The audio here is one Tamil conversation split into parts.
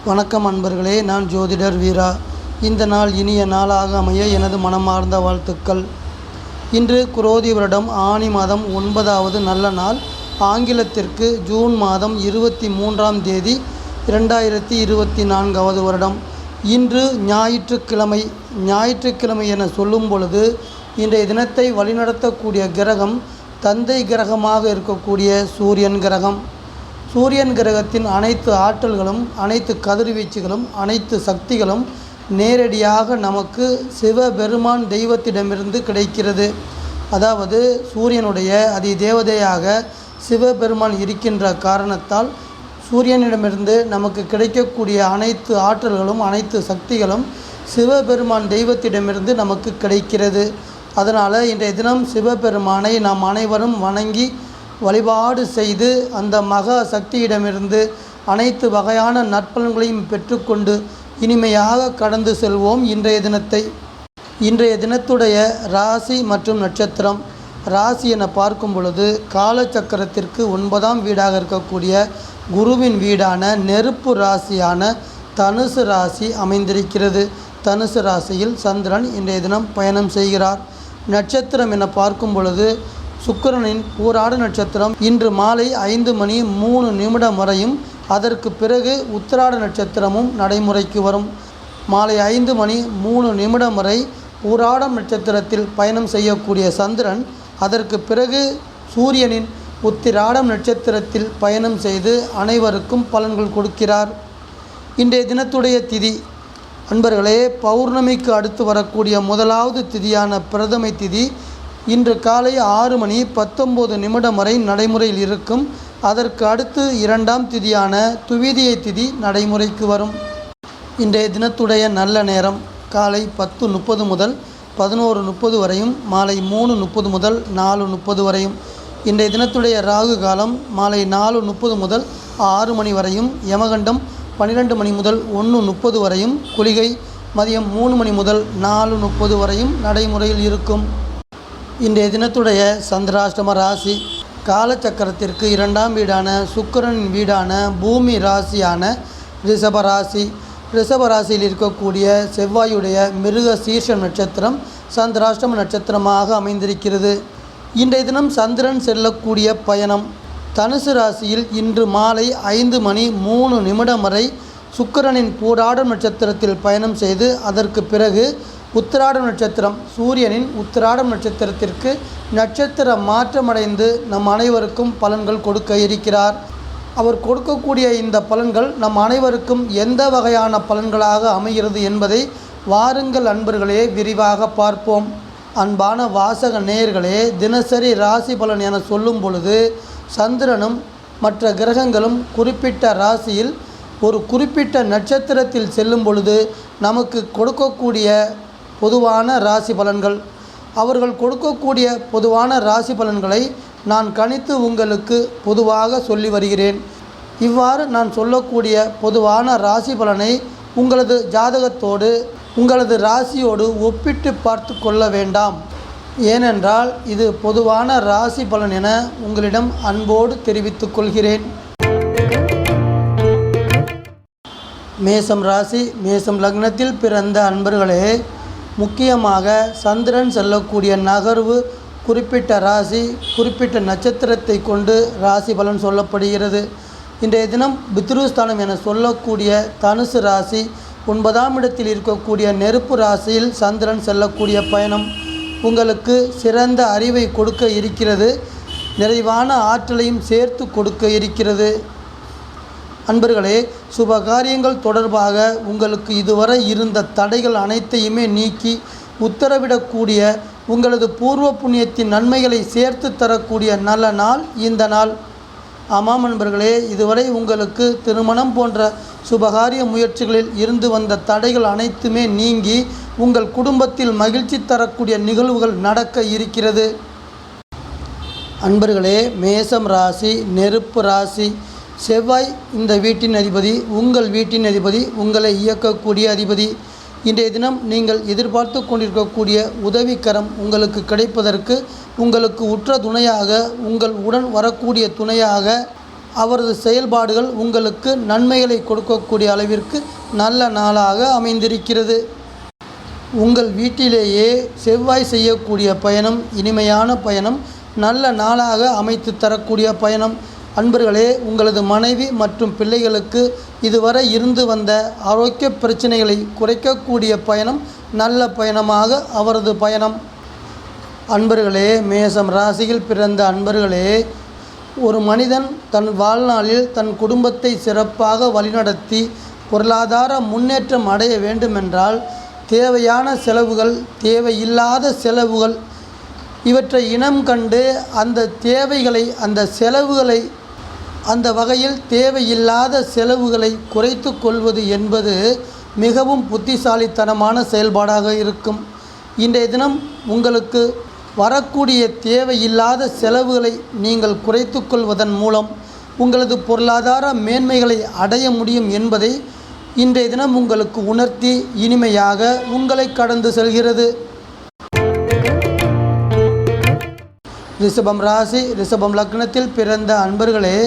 வணக்கம் அன்பர்களே, நான் ஜோதிடர் வீரா. இந்த நாள் இனிய நாளாக அமைய எனது மனமார்ந்த வாழ்த்துக்கள். இன்று குரோதி வருடம் ஆனி மாதம் 9வது நல்ல நாள். ஆங்கிலத்திற்கு ஜூன் மாதம் 23ஆம் தேதி 2024வது வருடம். இன்று ஞாயிற்றுக்கிழமை. ஞாயிற்றுக்கிழமை என சொல்லும் பொழுது இன்றைய தினத்தை வழிநடத்தக்கூடிய கிரகம் தந்தை கிரகமாக இருக்கக்கூடிய சூரியன் கிரகம். சூரியன் கிரகத்தின் அனைத்து ஆற்றல்களும், அனைத்து கதிர்வீச்சுகளும், அனைத்து சக்திகளும் நேரடியாக நமக்கு சிவபெருமான் தெய்வத்திடமிருந்து கிடைக்கிறது. அதாவது சூரியனுடைய அதி தேவதையாக சிவபெருமான் இருக்கின்ற காரணத்தால் சூரியனிடமிருந்து நமக்கு கிடைக்கக்கூடிய அனைத்து ஆற்றல்களும், அனைத்து சக்திகளும் சிவபெருமான் தெய்வத்திடமிருந்து நமக்கு கிடைக்கிறது. அதனால் இன்றைய தினம் சிவபெருமானை நாம் அனைவரும் வணங்கி வழிபாடு செய்து அந்த மகா சக்தியிடமிருந்து அனைத்து வகையான நற்பலன்களையும் பெற்றுக்கொண்டு இனிமையாக கடந்து செல்வோம் இன்றைய தினத்தை. இன்றைய தினத்துடைய ராசி மற்றும் நட்சத்திரம். ராசி என பார்க்கும் பொழுது காலச்சக்கரத்திற்கு 9ஆம் வீடாக இருக்கக்கூடிய குருவின் வீடான நெருப்பு ராசியான தனுசு ராசி அமைந்திருக்கிறது. தனுசு ராசியில் சந்திரன் இன்றைய தினம் பயணம் செய்கிறார். நட்சத்திரம் என பார்க்கும் பொழுது சுக்கிரனின் பூராட நட்சத்திரம் இன்று மாலை 5:03 வரையும், அதற்கு பிறகு உத்திராட நட்சத்திரமும் நடைமுறைக்கு வரும். மாலை 5:03 வரை பூராடம் நட்சத்திரத்தில் பயணம் செய்யக்கூடிய சந்திரன் அதற்கு பிறகு சூரியனின் உத்திராடம் நட்சத்திரத்தில் பயணம் செய்து அனைவருக்கும் பலன்கள் கொடுக்கிறார். இன்றைய தினத்துடைய திதி அன்பர்களே, பௌர்ணமிக்கு அடுத்து வரக்கூடிய முதலாவது திதியான பிரதமை திதி இன்று காலை 6:19 வரை நடைமுறையில் இருக்கும். அதற்கு அடுத்து 2ஆம் திதியான துவிதியை திதி நடைமுறைக்கு வரும். இன்றைய தினத்துடைய நல்ல நேரம் காலை 10:30 முதல் 11:30 வரையும், மாலை 3:30 முதல் 4:30 வரையும். இன்றைய தினத்துடைய ராகு காலம் மாலை 4:30 முதல் 6 மணி வரையும், யமகண்டம் 12 மணி முதல் 1:30 வரையும், குளிகை மதியம் 3 மணி முதல் 4:30 வரையும் நடைமுறையில் இருக்கும். இன்றைய தினத்துடைய சந்திராஷ்டம ராசி. காலச்சக்கரத்திற்கு 2ஆம் வீடான சுக்கிரனின் வீடான பூமி ராசியான ரிஷபராசி. ரிஷபராசியில் இருக்கக்கூடிய செவ்வாயுடைய மிருக சீர்ஷம் நட்சத்திரம் சந்திராஷ்டம நட்சத்திரமாக அமைந்திருக்கிறது. இன்றைய தினம் சந்திரன் செல்லக்கூடிய பயணம். தனுசு ராசியில் இன்று மாலை 5:03 வரை சுக்கிரனின் பூராடம் நட்சத்திரத்தில் பயணம் செய்து அதற்கு பிறகு உத்திராடம் நட்சத்திரம் சூரியனின் உத்திராடம் நட்சத்திரத்திற்கு நட்சத்திர மாற்றமடைந்து நம் அனைவருக்கும் பலன்கள் கொடுக்க இருக்கிறார். அவர் கொடுக்கக்கூடிய இந்த பலன்கள் நம் அனைவருக்கும் எந்த வகையான பலன்களாக அமைகிறது என்பதை வாருங்கள் அன்பர்களே விரிவாக பார்ப்போம். அன்பான வாசக நேயர்களே, தினசரி ராசி பலன் என சொல்லும் பொழுது சந்திரனும் மற்ற கிரகங்களும் குறிப்பிட்ட ராசியில் ஒரு குறிப்பிட்ட நட்சத்திரத்தில் செல்லும் பொழுது நமக்கு கொடுக்கக்கூடிய பொதுவான ராசி பலன்கள். அவர்கள் கொடுக்கக்கூடிய பொதுவான ராசி பலன்களை நான் கணித்து உங்களுக்கு பொதுவாக சொல்லி வருகிறேன். இவ்வாறு நான் சொல்லக்கூடிய பொதுவான ராசி பலனை உங்களது ஜாதகத்தோடு, உங்களது ராசியோடு ஒப்பிட்டு பார்த்து கொள்ள வேண்டாம். ஏனென்றால் இது பொதுவான ராசி பலன் என உங்களிடம் அன்போடு தெரிவித்துக் கொள்கிறேன். மேசம் ராசி, மேசம் லக்னத்தில் பிறந்த அன்பர்களே, முக்கியமாக சந்திரன் செல்லக்கூடிய நகர்வு குறிப்பிட்ட ராசி, குறிப்பிட்ட நட்சத்திரத்தை கொண்டு ராசி பலன் சொல்லப்படுகிறது. இன்றைய தினம் பித்ருஸ்தானம் என சொல்லக்கூடிய தனுசு ராசி 9ஆம் இடத்தில் இருக்கக்கூடிய நெருப்பு ராசியில் சந்திரன் செல்லக்கூடிய பயணம் உங்களுக்கு சிறந்த அறிவை கொடுக்க இருக்கிறது. நிறைவான ஆற்றலையும் சேர்த்து கொடுக்க இருக்கிறது. அன்பர்களே, சுபகாரியங்கள் தொடர்பாக உங்களுக்கு இதுவரை இருந்த தடைகள் அனைத்தையுமே நீக்கி உத்தரவிடக்கூடிய, உங்களது பூர்வ புண்ணியத்தின் நன்மைகளை சேர்த்து தரக்கூடிய நல்ல நாள் இந்த நாள். ஆமாம் அன்பர்களே, இதுவரை உங்களுக்கு திருமணம் போன்ற சுபகாரிய முயற்சிகளில் இருந்து வந்த தடைகள் அனைத்துமே நீங்கி உங்கள் குடும்பத்தில் மகிழ்ச்சி தரக்கூடிய நிகழ்வுகள் நடக்க இருக்கிறது. அன்பர்களே, மேசம் ராசி, நெருப்பு ராசி. செவ்வாய் இந்த வீட்டின் அதிபதி, உங்கள் வீட்டின் அதிபதி, உங்களை இயக்கக்கூடிய அதிபதி. இன்றைய தினம் நீங்கள் எதிர்பார்த்து கொண்டிருக்கக்கூடிய உதவிக்கரம் உங்களுக்கு கிடைப்பதற்கு உங்களுக்கு உற்ற துணையாக, உங்கள் உடன் வரக்கூடிய துணையாக அவரது செயல்பாடுகள் உங்களுக்கு நன்மைகளை கொடுக்கக்கூடிய அளவிற்கு நல்ல நாளாக அமைந்திருக்கிறது. உங்கள் வீட்டிலேயே செவ்வாய் செய்யக்கூடிய பயணம் இனிமையான பயணம், நல்ல நாளாக அமைத்து தரக்கூடிய பயணம். அன்பர்களே, உங்களது மனைவி மற்றும் பிள்ளைகளுக்கு இதுவரை இருந்து வந்த ஆரோக்கிய பிரச்சனைகளை குறைக்கக்கூடிய பயணம் நல்ல பயணமாக அவரது பயணம். அன்பர்களே, மேசம் ராசியில் பிறந்த அன்பர்களே, ஒரு மனிதன் தன் வாழ்நாளில் தன் குடும்பத்தை சிறப்பாக வழிநடத்தி பொருளாதார முன்னேற்றம் அடைய வேண்டுமென்றால் தேவையான செலவுகள், தேவையில்லாத செலவுகள் இவற்றை இனம் கண்டு அந்த தேவைகளை, அந்த செலவுகளை, அந்த வகையில் தேவையில்லாத செலவுகளை குறைத்து கொள்வது என்பது மிகவும் புத்திசாலித்தனமான செயல்பாடாக இருக்கும். இன்றைய தினம் உங்களுக்கு வரக்கூடிய தேவையில்லாத செலவுகளை நீங்கள் குறைத்து கொள்வதன் மூலம் உங்களது பொருளாதார மேன்மைகளை அடைய முடியும் என்பதை இன்றைய தினம் உங்களுக்கு உணர்த்தி இனிமையாக உங்களை கடந்து செல்கிறது. ரிஷபம் ராசி, ரிஷபம் லக்னத்தில் பிறந்த அன்பர்களே,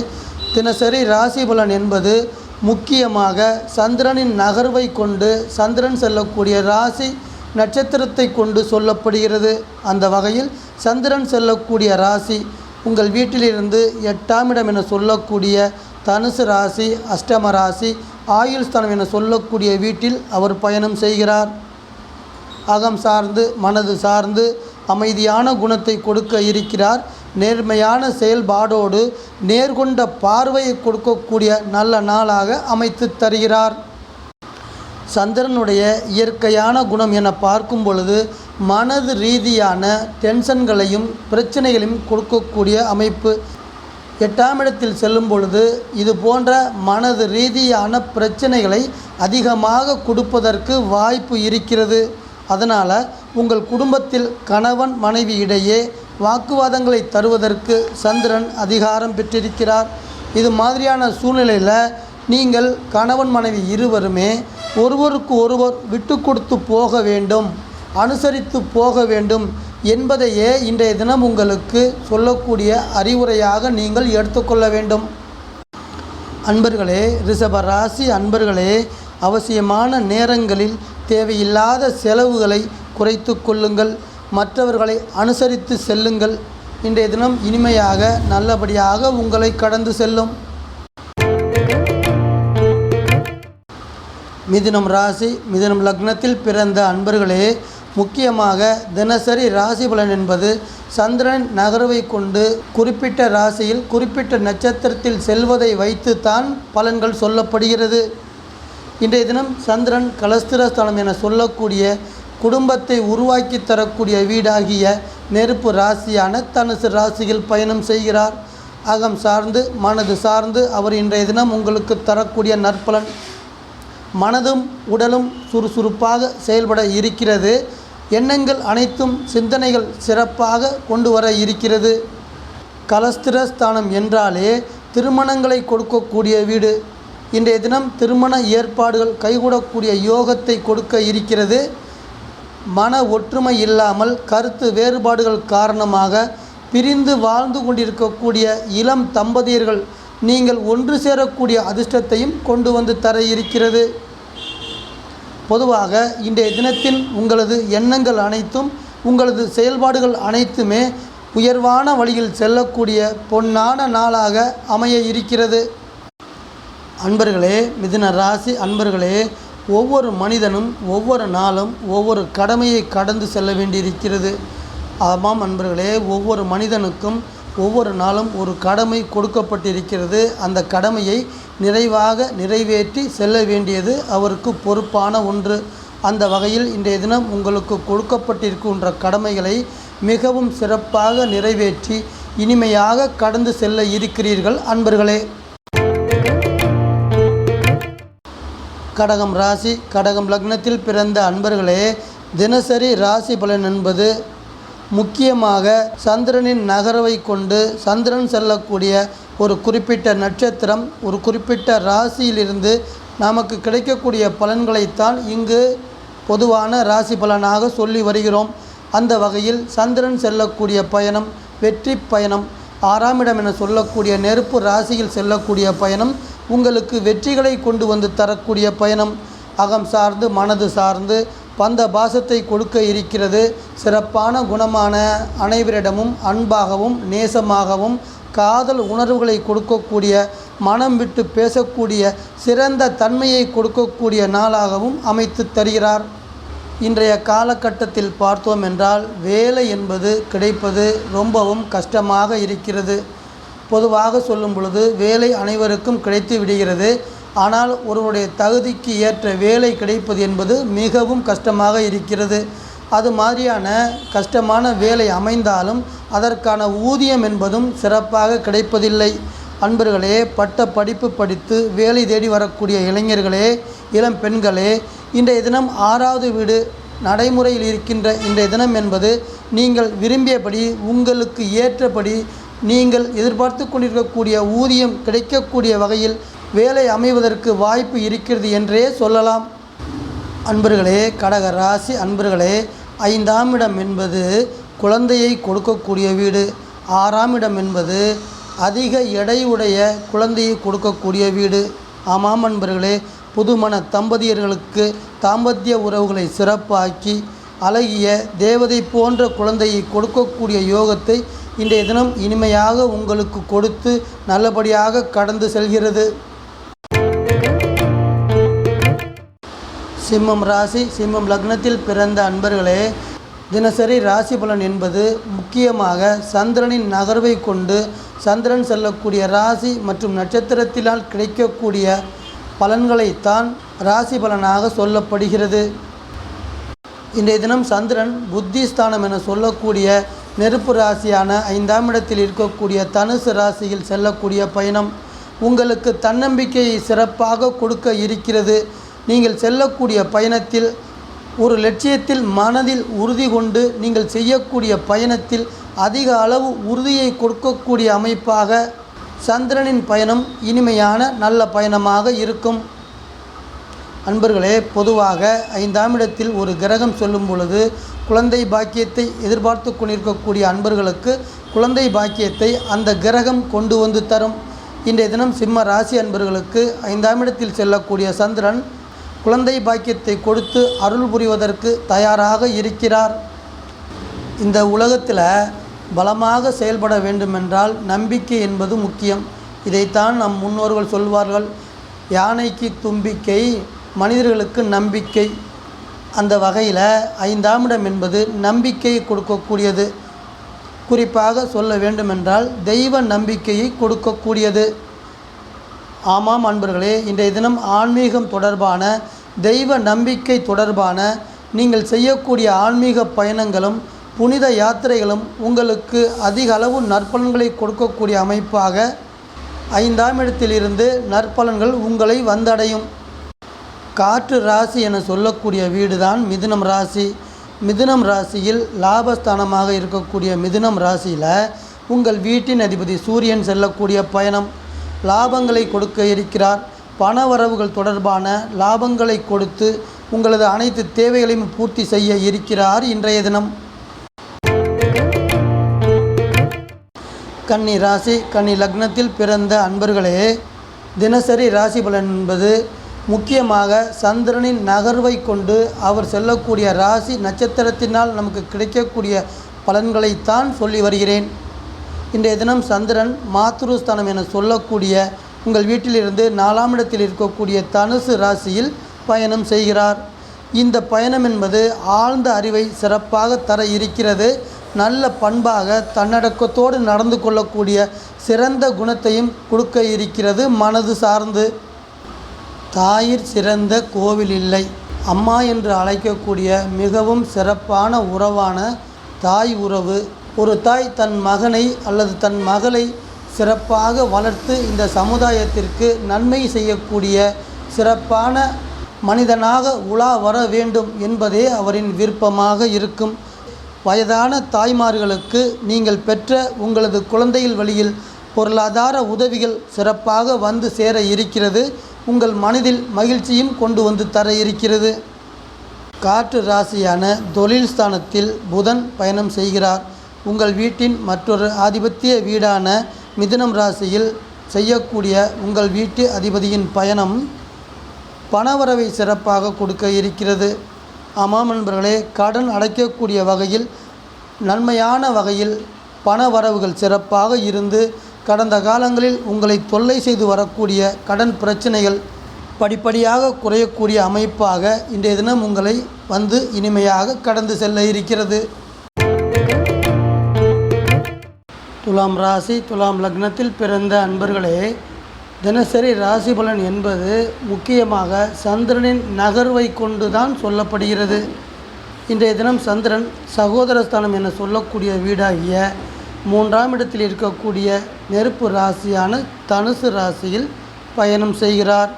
தினசரி ராசி பலன் என்பது முக்கியமாக சந்திரனின் நகர்வை கொண்டு, சந்திரன் செல்லக்கூடிய ராசி நட்சத்திரத்தை கொண்டு சொல்லப்படுகிறது. அந்த வகையில் சந்திரன் செல்லக்கூடிய ராசி உங்கள் வீட்டிலிருந்து 8ஆம் இடம் என சொல்லக்கூடிய தனுசு ராசி, அஷ்டம ராசி, ஆயுள் ஸ்தானம் என சொல்லக்கூடிய வீட்டில் அவர் பயணம் செய்கிறார். அகம் சார்ந்து, மனது சார்ந்து அமைதியான குணத்தை கொடுக்க இருக்கிறார். நேர்மையான செயல்பாடோடு நேர்கொண்ட பார்வையை கொடுக்கக்கூடிய நல்ல நாளாக அமைத்து தருகிறார். சந்திரனுடைய இயற்கையான குணம் என பார்க்கும் பொழுது மனது ரீதியான டென்ஷன்களையும் பிரச்சனைகளையும் கொடுக்கக்கூடிய அமைப்பு. 8ஆம் இடத்தில் செல்லும் பொழுது இது போன்ற மனது ரீதியான பிரச்சனைகளை அதிகமாக கொடுப்பதற்கு வாய்ப்பு இருக்கிறது. அதனால் உங்கள் குடும்பத்தில் கணவன் மனைவி இடையே வாக்குவாதங்களை தருவதற்கு சந்திரன் அதிகாரம் பெற்றிருக்கிறார். இது மாதிரியான சூழ்நிலையில் நீங்கள் கணவன் மனைவி இருவருமே ஒருவருக்கு ஒருவர் விட்டு கொடுத்து போக வேண்டும், அனுசரித்து போக வேண்டும் என்பதையே இன்றைய தினம் உங்களுக்கு சொல்லக்கூடிய அறிவுரையாக நீங்கள் எடுத்துக்கொள்ள வேண்டும். அன்பர்களே, ரிஷப ராசி அன்பர்களே, அவசியமான நேரங்களில் தேவையில்லாத செலவுகளை குறைத்து கொள்ளுங்கள், மற்றவர்களை அனுசரித்து செல்லுங்கள். இன்றைய தினம் இனிமையாக நல்லபடியாக உங்களை கடந்து செல்லும். மிதுனம் ராசி, மிதுனம் லக்னத்தில் பிறந்த அன்பர்களே, முக்கியமாக தினசரி ராசி பலன் என்பது சந்திரன் நகர்வை கொண்டு குறிப்பிட்ட ராசியில் குறிப்பிட்ட நட்சத்திரத்தில் செல்வதை வைத்து தான் பலன்கள் சொல்லப்படுகிறது. இன்றைய தினம் சந்திரன் கலஸ்திரஸ்தானம் என சொல்லக்கூடிய குடும்பத்தை உருவாக்கி தரக்கூடிய வீடாகிய நெருப்பு ராசியான தனுசு ராசியில் பயணம் செய்கிறார். அகம் சார்ந்து, மனது சார்ந்து அவர் இன்றைய தினம் உங்களுக்கு தரக்கூடிய நற்பலன். மனதும் உடலும் சுறுசுறுப்பாக செயல்பட இருக்கிறது. எண்ணங்கள் அனைத்தும் சிந்தனைகள் சிறப்பாக கொண்டு வர இருக்கிறது. கலஸ்திரஸ்தானம் என்றாலே திருமணங்களை கொடுக்கக்கூடிய வீடு. இன்றைய தினம் திருமண ஏற்பாடுகள் கைகூடக்கூடிய யோகத்தை கொடுக்க இருக்கிறது. மன ஒற்றுமை இல்லாமல் கருத்து வேறுபாடுகள் காரணமாக பிரிந்து வாழ்ந்து கொண்டிருக்கக்கூடிய இளம் தம்பதியர்கள் நீங்கள் ஒன்று சேரக்கூடிய அதிர்ஷ்டத்தையும் கொண்டு வந்து தர இருக்கிறது. பொதுவாக இன்றைய தினத்தில் உங்களது எண்ணங்கள் அனைத்தும், உங்களது செயல்பாடுகள் அனைத்துமே உயர்வான வழியில் செல்லக்கூடிய பொன்னான நாளாக அமைய இருக்கிறது. அன்பர்களே, மிதுன ராசி அன்பர்களே, ஒவ்வொரு மனிதனும் ஒவ்வொரு நாளும் ஒவ்வொரு கடமையை கடந்து செல்ல வேண்டியிருக்கிறது. ஆமாம் அன்பர்களே, ஒவ்வொரு மனிதனுக்கும் ஒவ்வொரு நாளும் ஒரு கடமை கொடுக்கப்பட்டிருக்கிறது. அந்த கடமையை நிறைவாக நிறைவேற்றி செல்ல வேண்டியது அவருக்கு பொறுப்பான ஒன்று. அந்த வகையில் இன்றைய தினம் உங்களுக்கு கொடுக்கப்பட்டிருக்கின்ற கடமைகளை மிகவும் சிறப்பாக நிறைவேற்றி இனிமையாக கடந்து செல்ல இருக்கிறீர்கள் அன்பர்களே. கடகம் ராசி, கடகம் லக்னத்தில் பிறந்த அன்பர்களே, தினசரி ராசி பலன் என்பது முக்கியமாக சந்திரனின் நகர்வை கொண்டு சந்திரன் செல்லக்கூடிய ஒரு குறிப்பிட்ட நட்சத்திரம், ஒரு குறிப்பிட்ட ராசியிலிருந்து நமக்கு கிடைக்கக்கூடிய பலன்களைத்தான் இங்கு பொதுவான ராசி பலனாக சொல்லி வருகிறோம். அந்த வகையில் சந்திரன் செல்லக்கூடிய பயணம் வெற்றி பயணம். 6ஆம் இடம் என சொல்லக்கூடிய நெருப்பு ராசியில் செல்லக்கூடிய பயணம் உங்களுக்கு வெற்றிகளை கொண்டு வந்து தரக்கூடிய பயணம். அகம் சார்ந்து மனது சார்ந்து பந்த பாசத்தை கொடுக்க இருக்கிறது. சிறப்பான குணமான அனைவரிடமும் அன்பாகவும் நேசமாகவும் காதல் உணர்வுகளை கொடுக்கக்கூடிய, மனம் விட்டு பேசக்கூடிய, சிறந்த தன்மையை கொடுக்கக்கூடிய நாளாகவும் அமைத்து தருகிறார். இன்றைய காலகட்டத்தில் பார்த்தோம் என்றால் வேலை என்பது கிடைப்பது ரொம்பவும் கஷ்டமாக இருக்கிறது. பொதுவாக சொல்லும் பொழுது வேலை அனைவருக்கும் கிடைத்து விடுகிறது. ஆனால் ஒருவருடைய தகுதிக்கு ஏற்ற வேலை கிடைப்பது என்பது மிகவும் கஷ்டமாக இருக்கிறது. அது மாதிரியான கஷ்டமான வேலை அமைந்தாலும் அதற்கான ஊதியம் என்பதும் சிறப்பாக கிடைப்பதில்லை. அன்பர்களே, பட்ட படிப்பு படித்து வேலை தேடி வரக்கூடிய இளைஞர்களே, இளம் பெண்களே, இன்றைய தினம் 6வது வீடு நடைமுறையில் இருக்கின்ற இன்றைய தினம் என்பது நீங்கள் விரும்பியபடி உங்களுக்கு ஏற்றபடி நீங்கள் எதிர்பார்த்து கொண்டிருக்கக்கூடிய ஊதியம் கிடைக்கக்கூடிய வகையில் வேலை அமைவதற்கு வாய்ப்பு இருக்கிறது என்றே சொல்லலாம். அன்பர்களே, கடக ராசி அன்பர்களே, 5ஆம் இடம் என்பது குழந்தையை கொடுக்கக்கூடிய வீடு. 6ஆம் இடம் என்பது அதிக எடையுடைய குழந்தையை கொடுக்கக்கூடிய வீடு. ஆமாம் அன்பர்களே, புதுமண தம்பதியர்களுக்கு தாம்பத்திய உறவுகளை சிறப்பாக்கி அழகிய தேவதை போன்ற குழந்தையை கொடுக்கக்கூடிய யோகத்தை இன்றைய தினம் இனிமையாக உங்களுக்கு கொடுத்து நல்லபடியாக கடந்து செல்கிறது. சிம்மம் ராசி சிம்மம் லக்னத்தில் பிறந்த அன்பர்களே, தினசரி ராசி பலன் என்பது முக்கியமாக சந்திரனின் நகர்வை கொண்டு சந்திரன் செல்லக்கூடிய ராசி மற்றும் நட்சத்திரத்தினால் கிடைக்கக்கூடிய பலன்களைத்தான் ராசி பலனாக சொல்லப்படுகிறது. இன்றைய தினம் சந்திரன் புத்திஸ்தானம் என சொல்லக்கூடிய நெருப்பு ராசியான 5ஆம் இடத்தில் இருக்கக்கூடிய தனுசு ராசியில் செல்லக்கூடிய பயணம் உங்களுக்கு தன்னம்பிக்கையை சிறப்பாக கொடுக்க இருக்கிறது. நீங்கள் செல்லக்கூடிய பயணத்தில் ஒரு லட்சியத்தில் மனதில் உறுதி கொண்டு நீங்கள் செய்யக்கூடிய பயணத்தில் அதிக அளவு உறுதியை கொடுக்கக்கூடிய அமைப்பாக சந்திரனின் பயணம் இனிமையான நல்ல பயணமாக இருக்கும். அன்பர்களே, பொதுவாக 5ஆம் இடத்தில் ஒரு கிரகம் சொல்லும் பொழுது குழந்தை பாக்கியத்தை எதிர்பார்த்து கொண்டிருக்கக்கூடிய அன்பர்களுக்கு குழந்தை பாக்கியத்தை அந்த கிரகம் கொண்டு வந்து தரும். இன்றைய தினம் சிம்ம ராசி அன்பர்களுக்கு 5ஆம் இடத்தில் செல்லக்கூடிய சந்திரன் குழந்தை பாக்கியத்தை கொடுத்து அருள் புரிவதற்கு தயாராக இருக்கிறார். இந்த உலகத்தில் பலமாக செயல்பட வேண்டுமென்றால் நம்பிக்கை என்பது முக்கியம். இதைத்தான் நம் முன்னோர்கள் சொல்வார்கள், யானைக்கு தும்பிக்கை, மனிதர்களுக்கு நம்பிக்கை. அந்த வகையில் 5ஆம் இடம் என்பது நம்பிக்கையை கொடுக்கக்கூடியது. குறிப்பாக சொல்ல வேண்டுமென்றால் தெய்வ நம்பிக்கையை கொடுக்கக்கூடியது. ஆமாம் அன்பர்களே, இன்றைய தினம் ஆன்மீகம் தொடர்பான தெய்வ நம்பிக்கை தொடர்பான நீங்கள் செய்யக்கூடிய ஆன்மீக பயணங்களும் புனித யாத்திரைகளும் உங்களுக்கு அதிக அளவு நற்பலன்களை கொடுக்கக்கூடிய அமைப்பாக 5ஆம் இடத்திலிருந்து நற்பலன்கள் உங்களை வந்தடையும். காற்று ராசி என சொல்லக்கூடிய வீடு தான் மிதுனம் ராசி. மிதுனம் ராசியில் லாபஸ்தானமாக இருக்கக்கூடிய மிதுனம் ராசியில் உங்கள் வீட்டின் அதிபதி சூரியன் செல்லக்கூடிய பயணம் லாபங்களை கொடுக்க இருக்கிறார். பணவரவுகள் தொடர்பான லாபங்களை கொடுத்து உங்களது அனைத்து தேவைகளையும் பூர்த்தி செய்ய இருக்கிறார் இன்றைய தினம். கன்னி ராசி கன்னி லக்னத்தில் பிறந்த அன்பர்களே, தினசரி ராசி பலன் என்பது முக்கியமாக சந்திரனின் நகர்வை கொண்டு அவர் செல்லக்கூடிய ராசி நட்சத்திரத்தினால் நமக்கு கிடைக்கக்கூடிய பலன்களைத்தான் சொல்லி வருகிறேன். இன்றைய தினம் சந்திரன் மாத்ருஸ்தானம் என சொல்லக்கூடிய உங்கள் வீட்டிலிருந்து 4ஆம் இடத்தில் இருக்கக்கூடிய தனுசு ராசியில் பயணம் செய்கிறார். இந்த பயணம் என்பது ஆழ்ந்த அறிவை சிறப்பாக தர இருக்கிறது. நல்ல பண்பாக தன்னடக்கத்தோடு நடந்து கொள்ளக்கூடிய சிறந்த குணத்தையும் கொடுக்க இருக்கிறது. மனது சார்ந்து தாயிற் சிறந்த கோவில் இல்லை, அம்மா என்று அழைக்கக்கூடிய மிகவும் சிறப்பான உறவான தாய் உறவு. ஒரு தாய் தன் மகனை அல்லது தன் மகளை சிறப்பாக வளர்த்து இந்த சமுதாயத்திற்கு நன்மை செய்யக்கூடிய சிறப்பான மனிதனாக உலா வர வேண்டும் என்பதே அவரின் விருப்பமாக இருக்கும். வயதான தாய்மார்களுக்கு நீங்கள் பெற்ற உங்களது குழந்தைகள் வழியில் பொருளாதார உதவிகள் சிறப்பாக வந்து சேர இருக்கிறது. உங்கள் மனதில் மகிழ்ச்சியும் கொண்டு வந்து தர இருக்கிறது. காற்று ராசியான தொழில் ஸ்தானத்தில் புதன் பயணம் செய்கிறார். உங்கள் வீட்டின் மற்றொரு ஆதிபத்திய வீடான மிதுனம் ராசியில் செய்யக்கூடிய உங்கள் வீட்டு அதிபதியின் பயணம் பணவரவை சிறப்பாக கொடுக்க இருக்கிறது. ஆமாம் நண்பர்களே, கடன் அடைக்கக்கூடிய வகையில் நன்மையான வகையில் பண வரவுகள் சிறப்பாக இருந்து கடந்த காலங்களில் உங்களை தொல்லை செய்து வரக்கூடிய கடன் பிரச்சனைகள் படிப்படியாக குறையக்கூடிய அமைப்பாக இன்றைய தினம் உங்களை வந்து இனிமையாக கடந்து செல்ல இருக்கிறது. துலாம் ராசி துலாம் லக்னத்தில் பிறந்த அன்பர்களே, தினசரி ராசி பலன் என்பது முக்கியமாக சந்திரனின் நகர்வை கொண்டு தான் சொல்லப்படுகிறது. இன்றைய தினம் சந்திரன் சகோதரஸ்தானம் என சொல்லக்கூடிய வீடாகிய 3ஆம் இடத்தில் இருக்கக்கூடிய நெருப்பு ராசியான தனுசு ராசியில் பயணம் செய்கிறார்.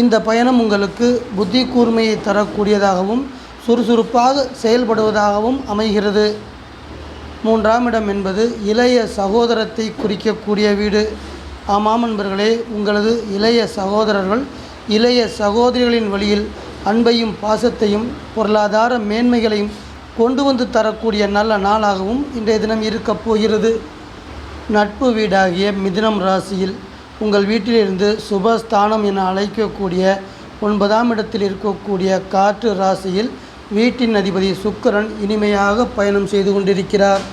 இந்த பயணம் உங்களுக்கு புத்தி கூர்மையை தரக்கூடியதாகவும் சுறுசுறுப்பாக செயல்படுவதாகவும் அமைகிறது. 3ஆம் இடம் என்பது இளைய சகோதரத்தை குறிக்கக்கூடிய வீடு. ஆமாம் நண்பர்களே, உங்களது இளைய சகோதரர்கள் இளைய சகோதரிகளின் வழியில் அன்பையும் பாசத்தையும் பொருளாதார மேன்மைகளையும் கொண்டு வந்து தரக்கூடிய நல்ல நாளாகவும் இன்றைய தினம் இருக்கப் போகிறது. நட்பு வீடாகிய மிதுனம் ராசியில் உங்கள் வீட்டிலிருந்து சுபஸ்தானம் என அழைக்கக்கூடிய 9ஆம் இடத்தில் இருக்கக்கூடிய காற்று ராசியில் வீட்டின் அதிபதி சுக்கிரன் இனிமையாக பயணம் செய்து கொண்டிருக்கிறார்.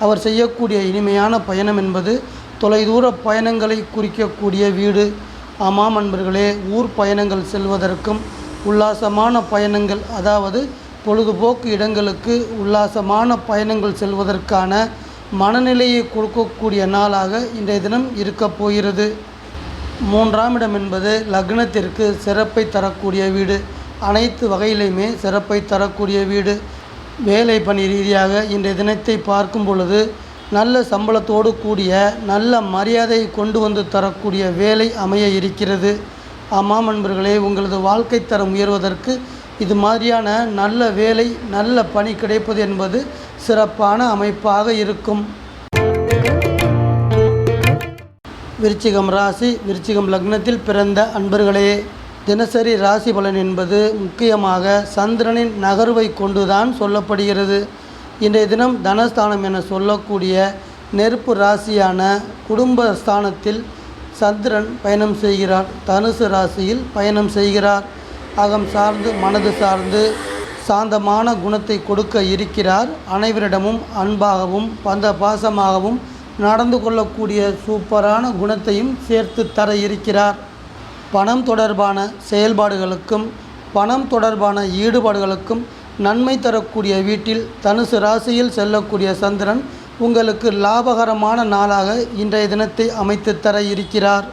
அவர் செய்யக்கூடிய இனிமையான பயணம் என்பது தொலைதூர பயணங்களை குறிக்கக்கூடிய வீடு. ஆமாம் நண்பர்களே, ஊர் பயணங்கள் செல்வதற்கும் உல்லாசமான பயணங்கள், அதாவது பொழுதுபோக்கு இடங்களுக்கு உல்லாசமான பயணங்கள் செல்வதற்கான மனநிலையை கொடுக்கக்கூடிய நாளாக இன்றைய தினம் இருக்கப் போகிறது. 3ஆம் இடம் என்பது லக்னத்திற்கு சிறப்பை தரக்கூடிய வீடு. அனைத்து வகையிலையுமே சிறப்பை தரக்கூடிய வீடு. வேலை பணி ரீதியாக இன்றைய தினத்தை பார்க்கும் பொழுது நல்ல சம்பளத்தோடு கூடிய நல்ல மரியாதையை கொண்டு வந்து தரக்கூடிய வேலை அமைய இருக்கிறது. ஆமாம் நண்பர்களே, உங்களது வாழ்க்கை தரம் உயர்வதற்கு இது மாதிரியான நல்ல வேலை நல்ல பணி கிடைப்பது என்பது சிறப்பான அமைப்பாக இருக்கும். விருச்சிகம் ராசி விருச்சிகம் லக்னத்தில் பிறந்த அன்பர்களே, தினசரி ராசி பலன் என்பது முக்கியமாக சந்திரனின் நகர்வை கொண்டுதான் சொல்லப்படுகிறது. இன்றைய தினம் தனஸ்தானம் என சொல்லக்கூடிய நெருப்பு ராசியான குடும்பஸ்தானத்தில் சந்திரன் பயணம் செய்கிறார். தனுசு ராசியில் பயணம் செய்கிறார். அகம் சார்ந்து மனது சார்ந்து சாந்தமான குணத்தை கொடுக்க இருக்கிறார். அனைவரிடமும் அன்பாகவும் பாசமாகவும் நடந்து கொள்ளக்கூடிய சூப்பரான குணத்தையும் சேர்த்து தர இருக்கிறார். பணம் தொடர்பான செயல்பாடுகளுக்கும் பணம் தொடர்பான ஈடுபாடுகளுக்கும் நன்மை தரக்கூடிய வீட்டில் தனுசு ராசியில் செல்லக்கூடிய சந்திரன் உங்களுக்கு லாபகரமான நாளாக இன்றைய தினத்தை அமைத்து தர இருக்கிறார்.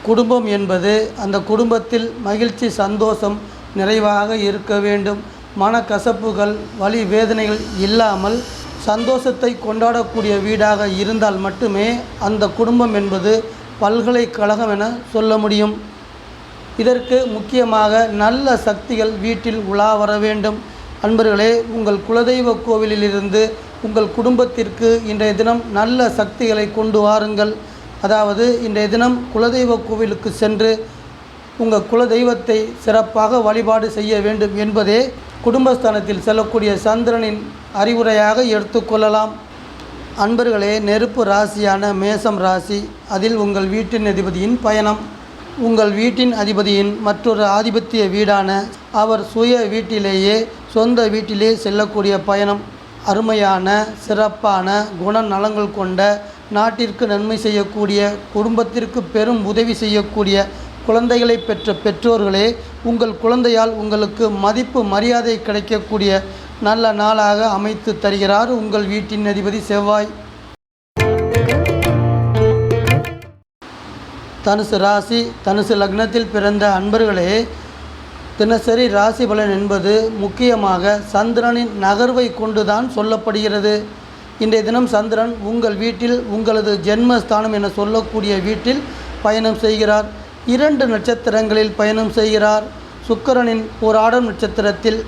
குடும்பம் என்பது அந்த குடும்பத்தில் மகிழ்ச்சி சந்தோஷம் நிறைவாக இருக்க வேண்டும். மனக்கசப்புகள் வலி வேதனைகள் இல்லாமல் சந்தோஷத்தை கொண்டாடக்கூடிய வீடாக இருந்தால் மட்டுமே அந்த குடும்பம் என்பது பல்கலைக்கழகம் என சொல்ல முடியும். இதற்கு முக்கியமாக நல்ல சக்திகள் வீட்டில் உலா வர வேண்டும். அன்பர்களே, உங்கள் குலதெய்வ கோவிலிலிருந்து உங்கள் குடும்பத்திற்கு இன்றைய தினம் நல்ல சக்திகளை கொண்டு வாருங்கள். அதாவது இன்றைய தினம் குலதெய்வ கோவிலுக்கு சென்று உங்கள் குலதெய்வத்தை சிறப்பாக வழிபாடு செய்ய வேண்டும் என்பதே குடும்பஸ்தானத்தில் செல்லக்கூடிய சந்திரனின் அறிவுரையாக எடுத்துக்கொள்ளலாம். அன்பர்களே, நெருப்பு ராசியான மேசம் ராசி, அதில் உங்கள் வீட்டின் அதிபதியின் பயணம். உங்கள் வீட்டின் அதிபதியின் மற்றொரு ஆதிபத்திய வீடான அவர் சுய வீட்டிலேயே சொந்த வீட்டிலே செல்லக்கூடிய பயணம். அருமையான சிறப்பான குணநலங்கள் கொண்ட நாட்டிற்கு நன்மை செய்யக்கூடிய குடும்பத்திற்கு பெரும் உதவி செய்யக்கூடிய குழந்தைகளை பெற்ற பெற்றோர்களே, உங்கள் குழந்தையால் உங்களுக்கு மதிப்பு மரியாதை கிடைக்கக்கூடிய நல்ல நாளாக அமைத்து தருகிறார் உங்கள் வீட்டின் அதிபதி செவ்வாய். தனுசு ராசி தனுசு லக்னத்தில் பிறந்த அன்பர்களே, தினசரி ராசி பலன் என்பது முக்கியமாக சந்திரனின் நகர்வை கொண்டுதான் சொல்லப்படுகிறது. இன்றைய தினம் சந்திரன் உங்கள் வீட்டில் உங்களது ஜென்மஸ்தானம் என சொல்லக்கூடிய வீட்டில் பயணம் செய்கிறார். 2 நட்சத்திரங்களில் பயணம் செய்கிறார். சுக்கிரனின் போராடும் நட்சத்திரத்தில்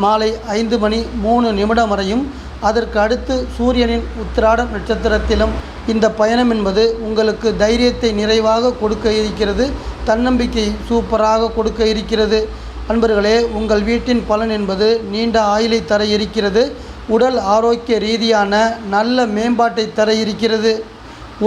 மாலை 5:03 வரையும், அதற்கு அடுத்து சூரியனின் உத்திராடம் நட்சத்திரத்திலும் இந்த பயணம் என்பது உங்களுக்கு தைரியத்தை நிறைவாக கொடுக்க இருக்கிறது. தன்னம்பிக்கை சூப்பராக கொடுக்க இருக்கிறது. அன்பர்களே, உங்கள் வீட்டின் பலன் என்பது நீண்ட ஆயுளை தர இருக்கிறது. உடல் ஆரோக்கிய ரீதியான நல்ல மேம்பாட்டை தர இருக்கிறது.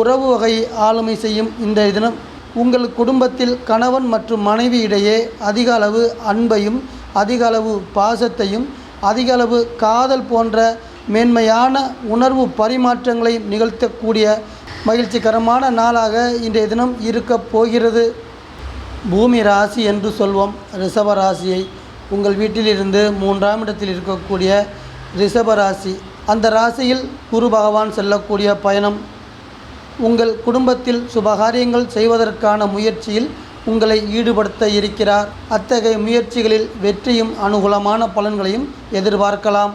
உறவு வகை ஆளுமை செய்யும் இந்த தினம் உங்கள் குடும்பத்தில் கணவன் மற்றும் மனைவி இடையே அதிக அளவு அன்பையும் அதிக அளவு பாசத்தையும் அதிக அளவு காதல் போன்ற மேன்மையான உணர்வு பரிமாற்றங்களை நிகழ்த்தக்கூடிய மகிழ்ச்சிகரமான நாளாக இன்றைய தினம் இருக்கப் போகிறது. பூமி ராசி என்று சொல்வோம் ரிஷப ராசியை. உங்கள் வீட்டிலிருந்து 3ஆம் இடத்தில் இருக்கக்கூடிய ரிஷப ராசி, அந்த ராசியில் குரு பகவான் செல்லக்கூடிய பயணம் உங்கள் குடும்பத்தில் சுபகாரியங்கள் செய்வதற்கான முயற்சியில் உங்களை ஈடுபடுத்த இருக்கிறார். அத்தகைய முயற்சிகளில் வெற்றியும் அனுகூலமான பலன்களையும் எதிர்பார்க்கலாம்.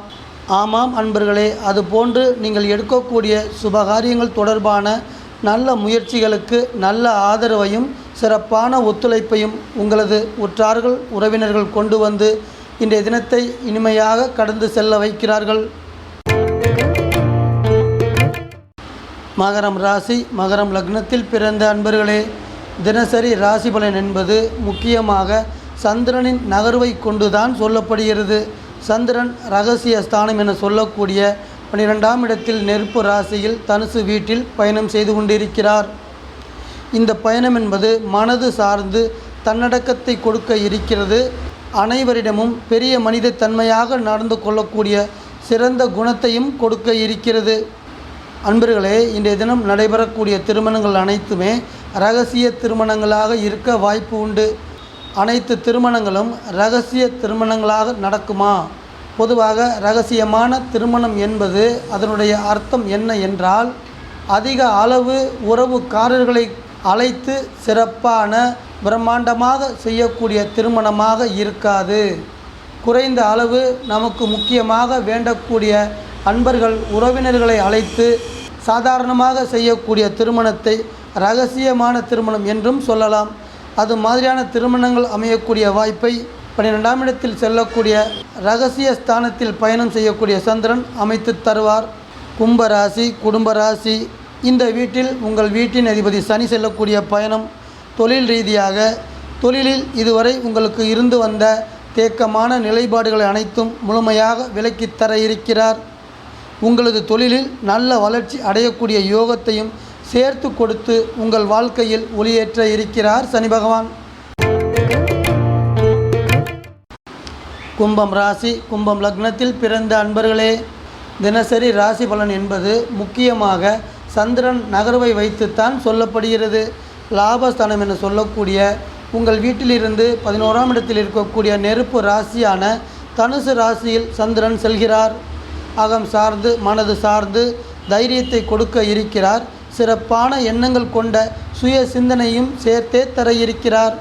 ஆமாம் அன்பர்களே, அதுபோன்று நீங்கள் எடுக்கக்கூடிய சுபகாரியங்கள் தொடர்பான நல்ல முயற்சிகளுக்கு நல்ல ஆதரவையும் சிறப்பான ஒத்துழைப்பையும் உங்களது உற்றார்கள் உறவினர்கள் கொண்டு வந்து இன்றைய தினத்தை இனிமையாக கடந்து செல்ல வைக்கிறார்கள். மகரம் ராசி, மகரம் லக்னத்தில் பிறந்த அன்பர்களே, தினசரி ராசி பலன் என்பது முக்கியமாக சந்திரனின் நகர்வை கொண்டுதான் சொல்லப்படுகிறது. சந்திரன் ரகசிய ஸ்தானம் என சொல்லக்கூடிய 12ஆம் இடத்தில் நெருப்பு ராசியில் தனுசு வீட்டில் பயணம் செய்து கொண்டிருக்கிறார். இந்த பயணம் என்பது மனது சார்ந்து தன்னடக்கத்தை கொடுக்க இருக்கிறது. அனைவரிடமும் பெரிய மனித தன்மையாக நடந்து கொள்ளக்கூடிய சிறந்த குணத்தையும் கொடுக்க இருக்கிறது. அன்பர்களே, இன்றைய தினம் நடைபெறக்கூடிய திருமணங்கள் அனைத்துமே இரகசிய திருமணங்களாக இருக்க வாய்ப்பு உண்டு. அனைத்து திருமணங்களும் இரகசிய திருமணங்களாக நடக்குமா? பொதுவாக இரகசியமான திருமணம் என்பது அதனுடைய அர்த்தம் என்ன என்றால், அதிக அளவு உறவுக்காரர்களை அழைத்து சிறப்பான பிரம்மாண்டமாக செய்யக்கூடிய திருமணமாக இருக்காது. குறைந்த அளவு நமக்கு முக்கியமாக வேண்டக்கூடிய அன்பர்கள் உறவினர்களை அழைத்து சாதாரணமாக செய்யக்கூடிய திருமணத்தை இரகசியமான திருமணம் என்றும் சொல்லலாம். அது மாதிரியான திருமணங்கள் அமையக்கூடிய வாய்ப்பை 12ஆம் இடத்தில் செல்லக்கூடிய இரகசிய ஸ்தானத்தில் பயணம் செய்யக்கூடிய சந்திரன் அமைத்து தருவார். கும்பராசி, குடும்பராசி, இந்த வீட்டில் உங்கள் வீட்டின் அதிபதி சனி செல்லக்கூடிய பயணம் தொழில் ரீதியாக தொழிலில் இதுவரை உங்களுக்கு இருந்து வந்த தேக்கமான நிலைப்பாடுகளை அனைத்தும் முழுமையாக விலக்கித் தர இருக்கிறார். உங்களது தொழிலில் நல்ல வளர்ச்சி அடையக்கூடிய யோகத்தையும் சேர்த்து கொடுத்து உங்கள் வாழ்க்கையில் ஒளியேற்ற இருக்கிறார் சனி பகவான். கும்பம் ராசி, கும்பம் லக்னத்தில் பிறந்த அன்பர்களே, தினசரி ராசி பலன் என்பது முக்கியமாக சந்திரன் நகர்வை வைத்துத்தான் சொல்லப்படுகிறது. லாபஸ்தானம் என சொல்லக்கூடிய உங்கள் வீட்டிலிருந்து 11ஆம் இடத்தில் இருக்கக்கூடிய நெருப்பு ராசியான தனுசு ராசியில் சந்திரன் செல்கிறார். அகம் சார்ந்து மனது சார்ந்து தைரியத்தை கொடுக்க இருக்கிறார். சிறப்பான எண்ணங்கள் கொண்ட சுய சிந்தனையும் சேர்த்தே தர இருக்கிறார்.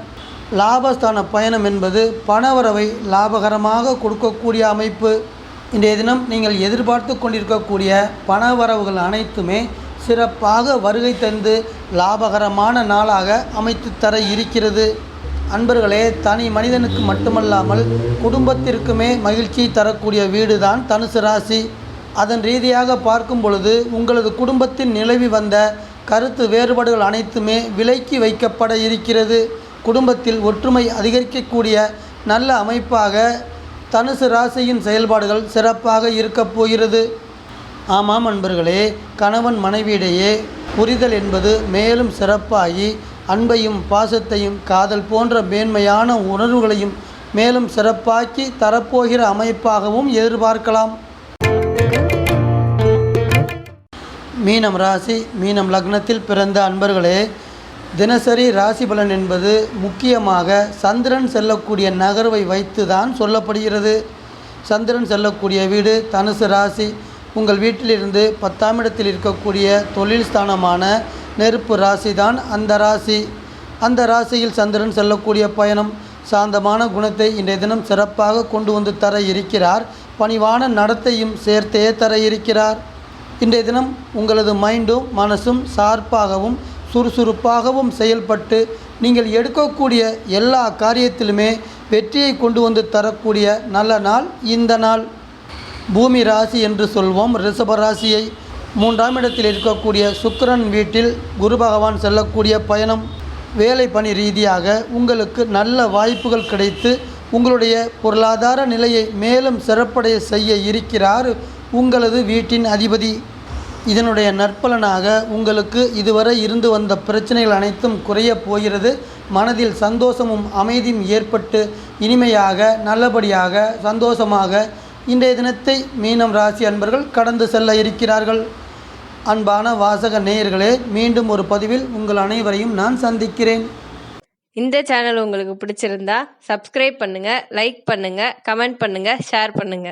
லாபஸ்தான பயணம் என்பது பணவரவை லாபகரமாக கொடுக்கக்கூடிய அமைப்பு. இன்றைய தினம் நீங்கள் எதிர்பார்த்து கொண்டிருக்கக்கூடிய பணவரவுகள் அனைத்துமே சிறப்பாக வருகை தந்து லாபகரமான நாளாக அமைத்து தர இருக்கிறது. அன்பர்களே, தனி மனிதனுக்கு மட்டுமல்லாமல் குடும்பத்திற்குமே மகிழ்ச்சி தரக்கூடிய வீடு தான் தனுசு ராசி. அதன் ரீதியாக பார்க்கும் பொழுது உங்களது குடும்பத்தில் நிலவி வந்த கருத்து வேறுபாடுகள் அனைத்துமே விலக்கி வைக்கப்பட இருக்கிறது. குடும்பத்தில் ஒற்றுமை அதிகரிக்கக்கூடிய நல்ல அமைப்பாக தனுசு ராசியின் செயல்பாடுகள் சிறப்பாக இருக்கப் போகிறது. ஆமாம் அன்பர்களே, கணவன் மனைவியிடையே புரிதல் என்பது மேலும் சிறப்பாகி அன்பையும் பாசத்தையும் காதல் போன்ற மேன்மையான உணர்வுகளையும் மேலும் சிறப்பாக்கி தரப்போகிற அமைப்பாகவும் எதிர்பார்க்கலாம். மீனம் ராசி, மீனம் லக்னத்தில் பிறந்த அன்பர்களே, தினசரி ராசி பலன் என்பது முக்கியமாக சந்திரன் செல்லக்கூடிய நகர்வை வைத்து தான் சொல்லப்படுகிறது. சந்திரன் செல்லக்கூடிய வீடு தனுசு ராசி. உங்கள் வீட்டிலிருந்து 10ஆம் இடத்தில் இருக்கக்கூடிய தொழில் ஸ்தானமான நெருப்பு ராசி தான் அந்த ராசி. அந்த ராசியில் சந்திரன் செல்லக்கூடிய பயணம் சாந்தமான குணத்தை இன்றைய தினம் சிறப்பாக கொண்டு வந்து தர இருக்கிறார். பணிவான நடத்தையும் சேர்த்தே தர இருக்கிறார். இன்றைய தினம் உங்களது மைண்டும் மனசும் ஷார்ப்பாகவும் சுறுசுறுப்பாகவும் செயல்பட்டு நீங்கள் எடுக்கக்கூடிய எல்லா காரியத்திலுமே வெற்றியை கொண்டு வந்து தரக்கூடிய நல்ல நாள் இந்த நாள். பூமி ராசி என்று சொல்வோம் ரிஷப ராசியை. 3ஆம் இடத்தில் இருக்கக்கூடிய சுக்கிரன் வீட்டில் குரு பகவான் செல்லக்கூடிய பயணம் வேலை பணி ரீதியாக உங்களுக்கு நல்ல வாய்ப்புகள் கிடைத்து உங்களுடைய பொருளாதார நிலையை மேலும் சிறப்படைய செய்ய இருக்கிறார் உங்களது வீட்டின் அதிபதி. இதனுடைய நற்பலனாக உங்களுக்கு இதுவரை இருந்து வந்த பிரச்சனைகள் அனைத்தும் குறையப் போகிறது. மனதில் சந்தோஷமும் அமைதியும் ஏற்பட்டு இனிமையாக நல்லபடியாக சந்தோஷமாக இன்றைய தினத்தை மீனம் ராசி அன்பர்கள் கடந்து செல்ல இருக்கிறார்கள். அன்பான வாசக நேயர்களே, மீண்டும் ஒரு பதிவில் உங்கள் அனைவரையும் நான் சந்திக்கிறேன். இந்த சேனல் உங்களுக்கு பிடிச்சிருந்தா சப்ஸ்கிரைப் பண்ணுங்க, லைக் பண்ணுங்க, கமெண்ட் பண்ணுங்க, ஷேர் பண்ணுங்க.